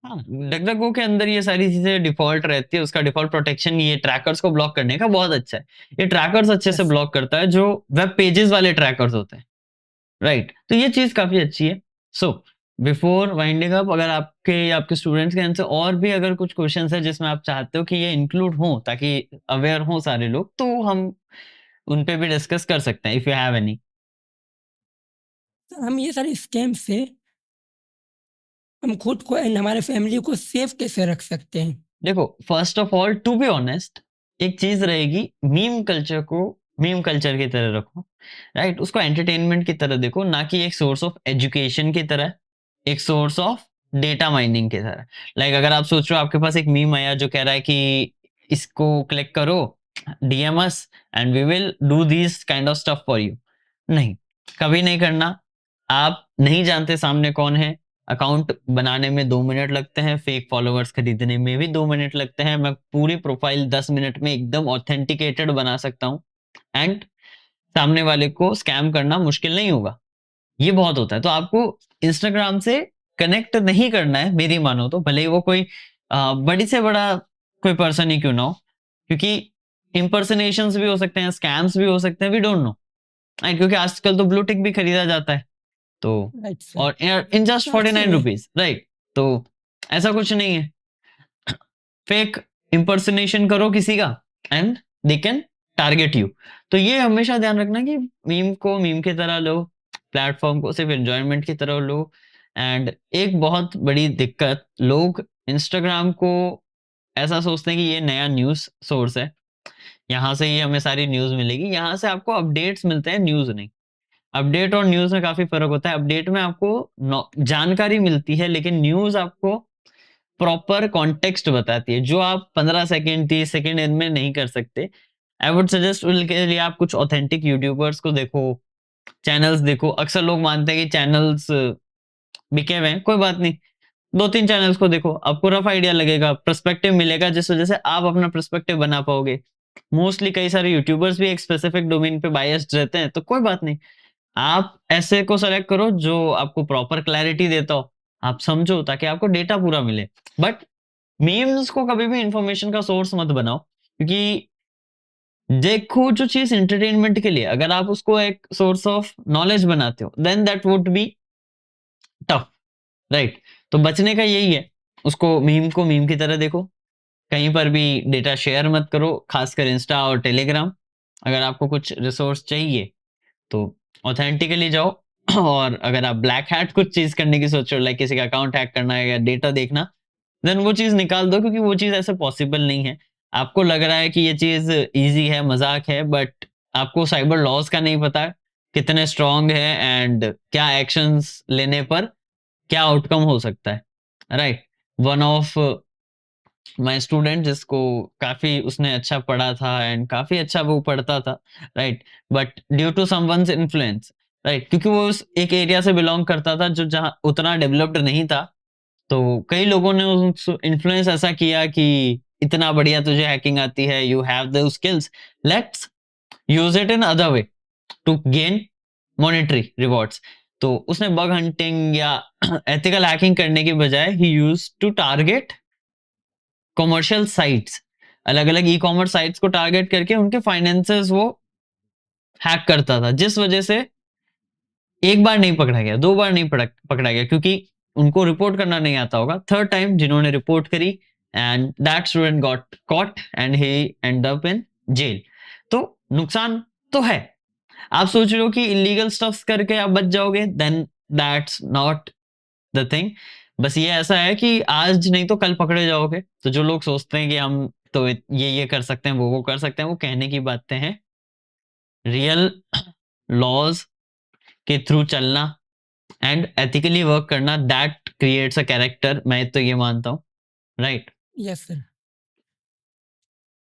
हाँ, डकडको के अंदर ये सारी चीज़ें डिफ़ॉल्ट रहती है, उसका डिफ़ॉल्ट प्रोटेक्शन ये ट्रैकर्स को ब्लॉक करने का बहुत अच्छा है। ये ट्रैकर्स अच्छे से यस, ब्लॉक करता है, जो वेब पेजेज़ वाले ट्रैकर्स होते हैं, राइट? तो ये चीज़ काफ़ी अच्छी है। सो बिफोर वाइंडिंग अप, अगर आपके या आपके स्टूडेंट्स के एंड से और भी अगर कुछ क्वेश्चन्स हैं जिसमें आप चाहते हो कि ये इंक्लूड हों ताकि अवेयर हों सारे लोग, तो हम उन पे भी डिस्कस कर सकते हैं इफ यू हैव एनी। हम ये सारे स्कैम से हम खुद को एंड हमारे फैमिली को सेफ कैसे रख सकते हैं? देखो, first of all to be honest, एक चीज़ रहेगी, मीम कल्चर को मीम कल्चर की तरह रखो, राइट? उसको एंटरटेनमेंट की तरह देखो, ना कि एक सोर्स ऑफ एजुकेशन की तरह, एक सोर्स ऑफ डेटा माइनिंग की तरह। लाइक अगर आप सोच रहे हो आपके पास एक मीम आया जो कह रहा है कि इसको क्लिक करो, DM us and we will do this kind of stuff for you. नहीं, कभी नहीं करना। आप नहीं जानते सामने कौन है, अकाउंट बनाने में 2 मिनट लगते हैं, फेक फॉलोवर्स खरीदने में भी 2 मिनट लगते हैं। मैं पूरी प्रोफाइल 10 मिनट में एकदम ऑथेंटिकेटेड बना सकता हूँ एंड सामने वाले को स्कैम करना मुश्किल नहीं होगा। ये बहुत होता है। तो आपको इंस्टाग्राम से कनेक्ट नहीं करना है, मेरी मानो तो, भले ही वो कोई बड़ी से बड़ा कोई पर्सन ही क्यों ना हो, क्योंकि इम्पर्सनेशंस भी हो सकते हैं, स्कैम्स भी हो सकते हैं, वी डोंट नो, राइट? क्योंकि आजकल तो ब्लू टिक भी खरीदा जाता है। तो राइट सर। और इन जस्ट तो अच्छे 49 में रुपीज, राइट? तो ऐसा कुछ नहीं है। फेक इम्पर्सनेशन करो किसी का and they can target you. तो ये हमेशा ध्यान रखना कि मीम को मीम की तरह लो, प्लेटफॉर्म को सिर्फ एंजॉयमेंट की तरह लो। एंड एक बहुत बड़ी दिक्कत, लोग इंस्टाग्राम को ऐसा सोचते हैं कि ये नया न्यूज़ सोर्स है, यहाँ से ही हमें सारी न्यूज़ मिलेगी, यहाँ से आपको अपडेट्स मिलते हैं, न्यूज़ नहीं। अपडेट और न्यूज़ में काफ़ी फ़र्क होता है। अपडेट में आपको जानकारी मिलती है, लेकिन न्यूज़ आपको प्रॉपर कॉन्टेक्स्ट बताती है, जो आप 15 सेकंड 30 सेकंड इनमें नहीं कर सकते। आई वुड सजेस्ट उनके लिए आप कुछ ऑथेंटिक यूट्यूबर्स को देखो, चैनल्स देखो। अक्सर लोग मानते हैं कि चैनल्स बिके हुए हैं, कोई बात नहीं। 2-3 चैनल्स को देखो, आपको रफ आइडिया लगेगा, पर्सपेक्टिव मिलेगा, जिस वजह से आप अपना पर्सपेक्टिव बना पाओगे। मोस्टली कई सारे यूट्यूबर्स भी एक स्पेसिफिक डोमेन पे बायस्ड रहते हैं, तो कोई बात नहीं। आप ऐसे को सेलेक्ट करो जो आपको प्रॉपर क्लैरिटी देता हो, आप समझो, ताकि आपको डेटा पूरा मिले। बट मीम्स को कभी भी इंफॉर्मेशन का सोर्स मत बनाओ, क्योंकि देखो जो चीज़ एंटरटेनमेंट के लिए, अगर आप उसको एक सोर्स ऑफ नॉलेज बनाते हो, then that would be tough, right? तो बचने का यही है, उसको मीम को मीम की तरह देखो, कहीं पर भी डेटा शेयर मत करो, खासकर इंस्टा और टेलीग्राम। अगर आपको कुछ रिसोर्स चाहिए तो ऑथेंटिकली जाओ और अगर आप ब्लैक हैट कुछ चीज़ करने की सोच रहे हो, लाइक किसी का अकाउंट हैक करना है या डेटा देखना, देन वो चीज़ निकाल दो, क्योंकि वो चीज़ ऐसे पॉसिबल नहीं है। आपको लग रहा है कि ये चीज़ ईज़ी है, मज़ाक है, बट आपको साइबर लॉज़ का नहीं पता, कितने स्ट्रॉन्ग है एंड क्या एक्शंस लेने पर क्या आउटकम हो सकता है, right? One of my student, जिसको काफ़ी उसने अच्छा पढ़ा था एंड काफ़ी अच्छा वो पढ़ता था, right? But due to someone's influence, right? क्योंकि वो उस एक एरिया से बिलॉन्ग करता था जो जहाँ उतना डेवलप्ड नहीं था, तो कई लोगों ने उस इन्फ्लुएंस ऐसा किया कि इतना बढ़िया तुझे हैकिंग आती है, you have the skills, let's use it in other way to gain monetary rewards. तो उसने बग हंटिंग या एथिकल हैकिंग करने की बजाय ही used to target commercial sites, अलग-अलग ई-कॉमर्स साइट्स को टारगेट करके उनके फाइनेंसेस वो हैक करता था, जिस वजह से एक बार नहीं पकड़ा गया, 2 बार नहीं पकड़ा गया, क्योंकि उनको रिपोर्ट करना नहीं आता होगा। थर्ड टाइम जिन्होंने रिपोर्ट करी and that student got caught and he end up in jail. तो नुकसान तो है। आप सोच रहे हो कि इल्लीगल स्टफ्स करके आप बच जाओगे, then that's not the thing. बस ये ऐसा है कि आज नहीं तो कल पकड़े जाओगे। तो जो लोग सोचते हैं कि हम तो ये कर सकते हैं, वो कर सकते हैं, वो कहने की बातें हैं। रियल लॉज़ के थ्रू चलना एंड एथिकली वर्क करना, दैट क्रिएट्स अ कैरेक्टर, मैं तो ये मानता हूँ, राइट? Yes sir.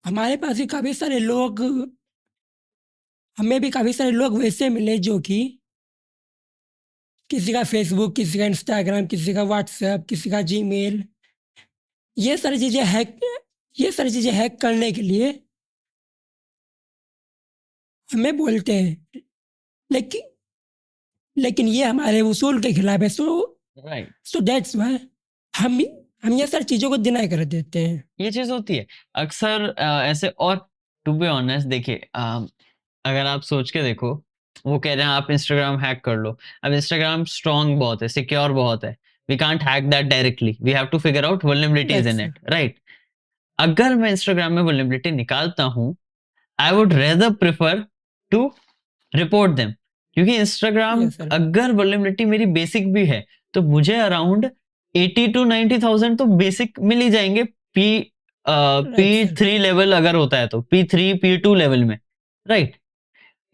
हमारे पास भी काफ़ी सारे लोग हमें भी काफ़ी सारे लोग वैसे मिले जो कि किसी का फेसबुक, किसी का इंस्टाग्राम, किसी का व्हाट्सएप, किसी का जीमेल, ये सारी चीज़ें हैक ये सारी चीज़ें हैक करने के लिए हमें बोलते हैं। लेकिन लेकिन ये हमारे उसूल के खिलाफ है। राइट। सो दैट्स व्हाई हम हम ये सारी चीज़ों को डिनाई कर देते हैं। ये चीज़ होती है। अक्सर ऐसे, और टू बी ऑनेस्ट देखिए, अगर आप सोच के देखो, वो कह रहे हैं आप इंस्टाग्राम हैक कर लो। अब इंस्टाग्राम स्ट्रॉन्ग बहुत है, सिक्योर बहुत है। We can't hack that directly, we have to figure out vulnerabilities in yes it, right? अगर मैं इंस्टाग्राम में वल्नरेबिलिटी निकालता हूँ, I would rather prefer to report them, क्योंकि इंस्टाग्राम यस सर। अगर वल्नरेबिलिटी मेरी बेसिक भी है, तो मुझे अराउंड 80 टू 90,000 तो बेसिक मिल ही जाएँगे। Right sir. P3 लेवल अगर होता है तो, P3 P2 लेवल में, राइट?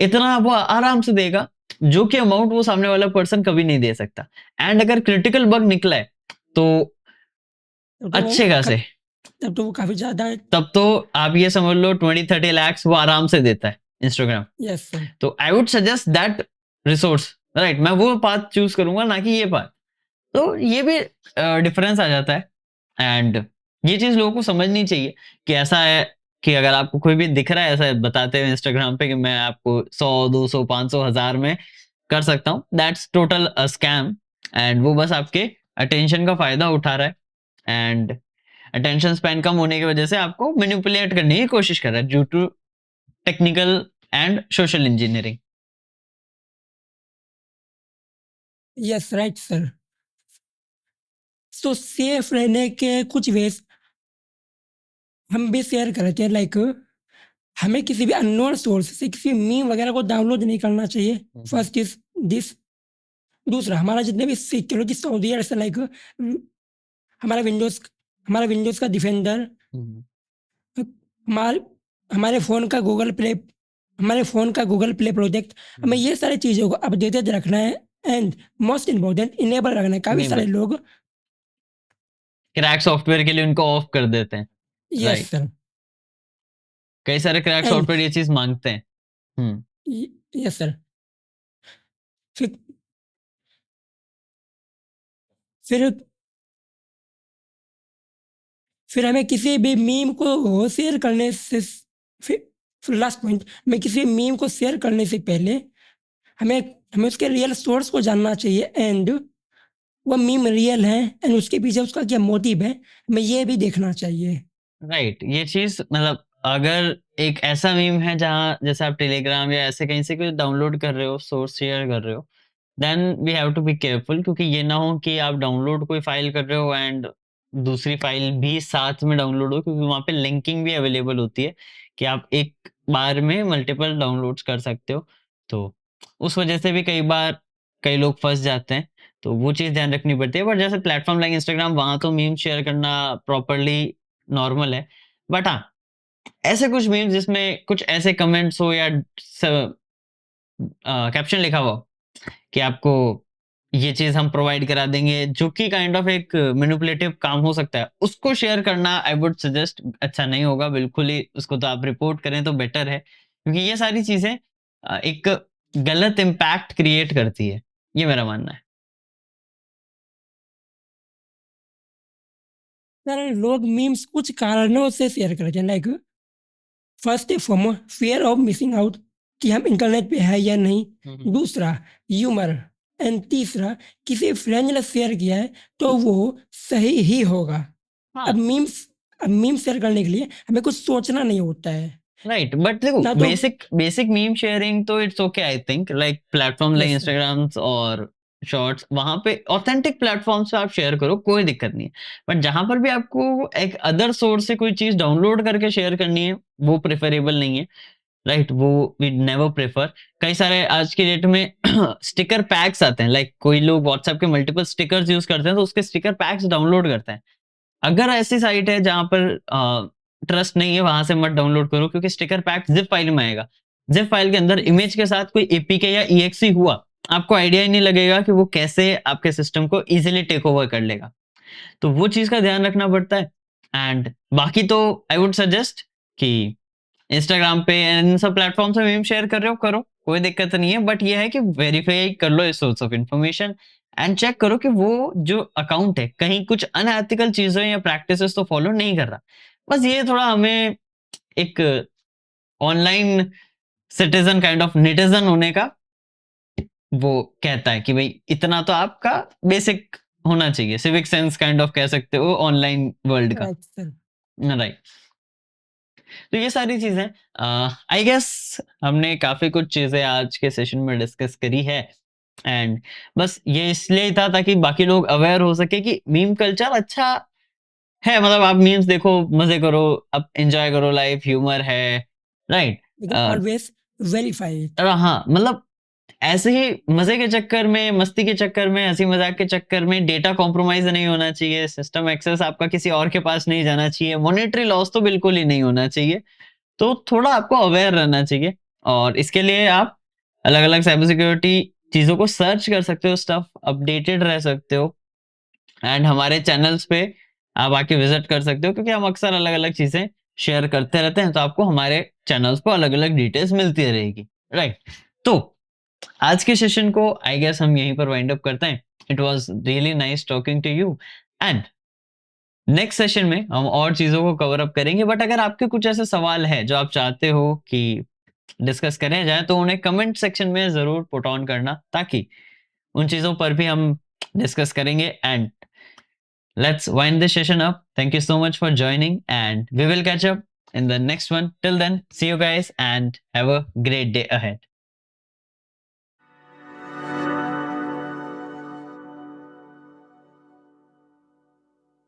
इतना वो आराम से देगा, जो कि अमाउंट वो सामने वाला पर्सन कभी नहीं दे सकता। एंड अगर क्रिटिकल बग निकला है, तो तब तो वो अच्छे खासे, कब तब तो वो काफ़ी ज़्यादा। तब तो आप ये समझ लो 20-30 लैक्स वो आराम से देता है इंस्टाग्राम। Yes sir. तो I would suggest that resource, right? मैं वो पाथ चूज़ करूँगा, ना कि ये पाथ। तो ये भी डिफरेंस आ जाता है। एंड ये चीज़ लोगों को समझनी चाहिए कि ऐसा है कि अगर आपको कोई भी दिख रहा है ऐसा बताते हुए इंस्टाग्राम पे कि मैं आपको 100, 200, 500, 1000 में कर सकता हूँ, that's total a scam. And वो बस आपके अटेंशन का फ़ायदा उठा रहा है एंड अटेंशन स्पैन कम होने की वजह से आपको मैनिपुलेट करने की कोशिश कर रहा है due to technical and social engineering. Yes right sir. So safe रहने के कुछ वेज हम भी शेयर करते हैं, लाइक हमें किसी भी अननोन सोर्स से किसी मीम वगैरह को डाउनलोड नहीं करना चाहिए। First is this. दूसरा, हमारा जितने भी सिक्योरिटी सॉफ्टवेयर है लाइक हमारा विंडोज का डिफेंडर, हमारे हमारे फ़ोन का गूगल प्ले प्रोजेक्ट, हमें ये सारी चीज़ों को अपडेटेड रखना है। एंड मोस्ट इम्पोर्टेंट, इनेबल रखना है। काफ़ी सारे लोग क्रैक सॉफ्टवेयर के लिए उनको ऑफ कर देते हैं। यस राइट, सर, कई सारे क्रैक एंड सॉफ्टवेयर ये चीज मांगते हैं। Yes sir. फिर फिर फिर हमें किसी भी मीम को शेयर करने से फिर लास्ट पॉइंट, हमें किसी मीम को शेयर करने से पहले हमें हमें उसके रियल सोर्स को जानना चाहिए। एंड वो मीम रियल है एंड उसके पीछे उसका क्या मोटिव है, हमें ये भी देखना चाहिए। राइट, ये चीज मतलब अगर एक ऐसा मीम है जहाँ जैसे आप टेलीग्राम या ऐसे कहीं से कुछ डाउनलोड कर रहे हो, सोर्स शेयर कर रहे हो, then we have to be careful, क्योंकि ये ना हो कि आप डाउनलोड कोई फाइल कर रहे हो एंड दूसरी फाइल भी साथ में डाउनलोड हो, क्योंकि वहाँ पे लिंकिंग भी अवेलेबल होती है कि आप एक बार में मल्टीपल डाउनलोड्स कर सकते हो। तो उस वजह से भी कई बार कई लोग फंस जाते हैं, तो वो चीज़ ध्यान रखनी पड़ती है। बट जैसे प्लेटफॉर्म लाइक इंस्टाग्राम, वहाँ तो मीम शेयर करना प्रॉपरली नॉर्मल है। बट हाँ, ऐसे कुछ मीम्स जिसमें कुछ ऐसे कमेंट्स हो या कैप्शन लिखा हुआ हो कि आपको ये चीज़ हम प्रोवाइड करा देंगे, जो कि काइंड ऑफ एक मैनिपुलेटिव काम हो सकता है, उसको शेयर करना आई वुड सजेस्ट अच्छा नहीं होगा बिल्कुल ही। उसको तो आप रिपोर्ट करें तो बेटर है, क्योंकि ये सारी चीज़ें एक गलत इम्पैक्ट क्रिएट करती है। ये मेरा मानना है। सर, लोग मीम्स कुछ कारणों से शेयर करते हैं, like first FOMO, fear of missing out, कि हम इंटरनेट पे है या नहीं। दूसरा, ह्यूमर। एंड तीसरा, किसी फ्रेंड ने शेयर किया है तो वो सही ही होगा। हाँ, अब मीम्स शेयर करने के लिए हमें कुछ सोचना नहीं होता है राइट, बट देखो ना। तो बेसिक बेसिक मीम शेयरिंग तो it's okay, I think like platform like yes sir, Instagram और शॉर्ट्स, वहां पे ऑथेंटिक प्लेटफॉर्म्स पे आप शेयर करो, कोई दिक्कत नहीं है। बट जहां पर भी आपको एक अदर सोर्स से कोई चीज डाउनलोड करके शेयर करनी है, वो प्रेफरेबल नहीं है। राइट, वो वी नेवर प्रेफर। कई सारे आज के डेट में स्टिकर पैक्स आते हैं, लाइक कोई लोग व्हाट्सएप के मल्टीपल स्टिकर्स यूज करते हैं, तो उसके स्टिकर पैक्स डाउनलोड करते हैं। अगर ऐसी साइट है जहाँ पर ट्रस्ट नहीं है, वहां से मत डाउनलोड करो, क्योंकि स्टिकर पैक जिप फाइल में आएगा। जिप फाइल के अंदर इमेज के साथ कोई एपीके या ईएक्सई हुआ, आपको आइडिया ही नहीं लगेगा कि वो कैसे आपके सिस्टम को इजीली टेक ओवर कर लेगा। तो वो चीज का ध्यान रखना पड़ता है। एंड बाकी तो आई वुड सजेस्ट कि इंस्टाग्राम पे इन सब प्लेटफॉर्म से मीम शेयर कर रहे हो, करो, कोई दिक्कत नहीं है। बट ये है कि वेरीफाई कर लो इस source of information and check करो कि वो जो अकाउंट है कहीं कुछ अनएथिकल चीजें या प्रैक्टिसेस तो फॉलो नहीं कर रहा। बस ये थोड़ा हमें एक online citizen kind of netizen होने का वो कहता है कि भाई इतना तो आपका बेसिक होना चाहिए, सिविक सेंस काइंड ऑफ कह सकते हो ऑनलाइन वर्ल्ड का। Right sir. राइट, तो ये सारी चीजें आई गेस हमने काफी कुछ चीजें आज के सेशन में डिस्कस करी है। एंड बस ये इसलिए ही था ताकि बाकी लोग अवेयर हो सके कि मीम कल्चर अच्छा है, मतलब आप मीम्स देखो, मजे करो, अब एंजॉय करो, लाइफ ह्यूमर है। राइट, लेकिन ऑलवेज वेरीफाई। हाँ, मतलब ऐसे ही मजे के चक्कर में, मस्ती के चक्कर में, हंसी मजाक के चक्कर में डेटा कॉम्प्रोमाइज नहीं होना चाहिए, सिस्टम एक्सेस आपका किसी और के पास नहीं जाना चाहिए, मॉनेटरी लॉस तो बिल्कुल ही नहीं होना चाहिए। तो थोड़ा आपको अवेयर रहना चाहिए, और इसके लिए आप अलग-अलग साइबर सिक्योरिटी चीज़ों को सर्च कर सकते हो, स्टफ अपडेटेड रह सकते हो। एंड हमारे चैनल्स पे आप आके विजिट कर सकते हो, क्योंकि हम अक्सर अलग-अलग चीज़ें शेयर करते रहते हैं, तो आपको हमारे चैनल्स पे अलग-अलग डिटेल्स मिलती रहेगी। राइट, तो आज के सेशन को आई गेस हम यहीं पर वाइंड अप करते हैं। It was really nice talking to you, and next session में हम और चीज़ों को कवर अप करेंगे। बट अगर आपके कुछ ऐसे सवाल है जो आप चाहते हो कि डिस्कस करें जाए, तो उन्हें कमेंट सेक्शन में ज़रूर पुट ऑन करना, ताकि उन चीज़ों पर भी हम डिस्कस करेंगे। And let's wind this session up. Thank you so much for joining, and we will catch up in the next one. Till then, see you guys and have a great day ahead.